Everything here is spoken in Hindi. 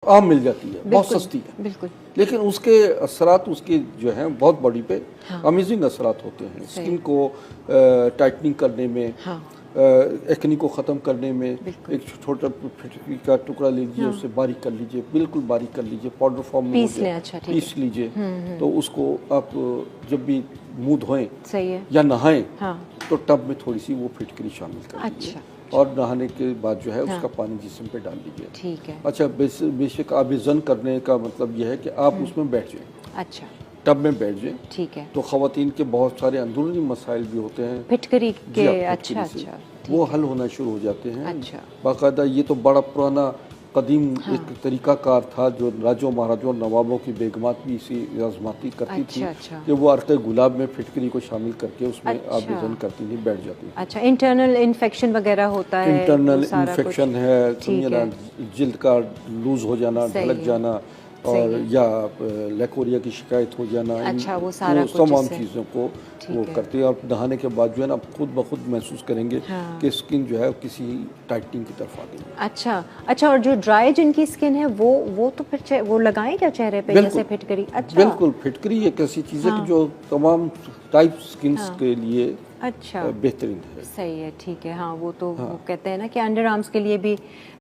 आम मिल जाती है, बहुत सस्ती है, बिल्कुल। लेकिन उसके असरात उसके जो हैं बहुत बॉडी पे हाँ। अमेजिंग असरात होते हैं। स्किन को टाइटनिंग करने में, हाँ। एक्नी को ख़त्म करने में, एक छोटा फिटकी का टुकड़ा लीजिए, हाँ। उससे बारीक कर लीजिए, बिल्कुल बारीक कर लीजिए, पाउडर फॉर्म में पीस लें, अच्छा ठीक पीस लीजिए। तो उसको आप जब भी मुंह धोएं सही है या नहाएं, हाँ। तो टब में थोड़ी सी वो फिटकरी शामिल कर लीजिए। अच्छा। और नहाने के बाद जो है हाँ। उसका पानी जिस्म पे डाल लीजिए। ठीक है। अच्छा, बेशक आबिज़न करने का मतलब यह है कि आप उसमें बैठ जाएं, अच्छा टब में बैठ जाएं। ठीक है। तो ख़वातीन के बहुत सारे अंदरूनी मसाइल भी होते हैं फिटकरी जी के, हाँ, अच्छा फिटकरी से, अच्छा वो ठीक हल है। होना शुरू हो जाते हैं। अच्छा। बाकायदा ये तो बड़ा पुराना कदीम हाँ। एक तरीक़ाकार था जो राजों महाराजों और नवाबों की बेगमात भी इसी आज़माती करती थी अच्छा अच्छा कि वो अर्क़ गुलाब में फिटकरी को शामिल करके उसमें अच्छा। आबिज़न करती थी, बैठ जाती थी। अच्छा, इंटरनल इन्फेक्शन वगैरह होता है, इंटरनल वो सारा इन्फेक्शन कुछ है, ठीक समझे ना, है। जिल्द का लूज़ हो जाना, सही ढलक है। जाना, सही और है। या लैकोरिया की शिकायत हो जाना, अच्छा, वो सारा कुछ तमाम इससे चीज़ों को ठीक वो है। करते हैं। और नहाने के बाद जो है ना, आप खुद ब खुद महसूस करेंगे हाँ। कि स्किन जो है किसी टाइटनिंग की तरफ आ गई है। अच्छा अच्छा, और जो ड्राई जिनकी स्किन है वो तो फिर वो लगाएं क्या चेहरे पे जैसे फिटकरी? अच्छा बिल्कुल, फिटकरी एक ऐसी चीज़ है हाँ। कि जो तमाम टाइप स्किन्स हाँ। के लिए अच्छा बेहतरीन है। सही है ठीक है। हाँ वो तो हाँ। वो कहते हैं ना कि अंडर आर्म्स के लिए भी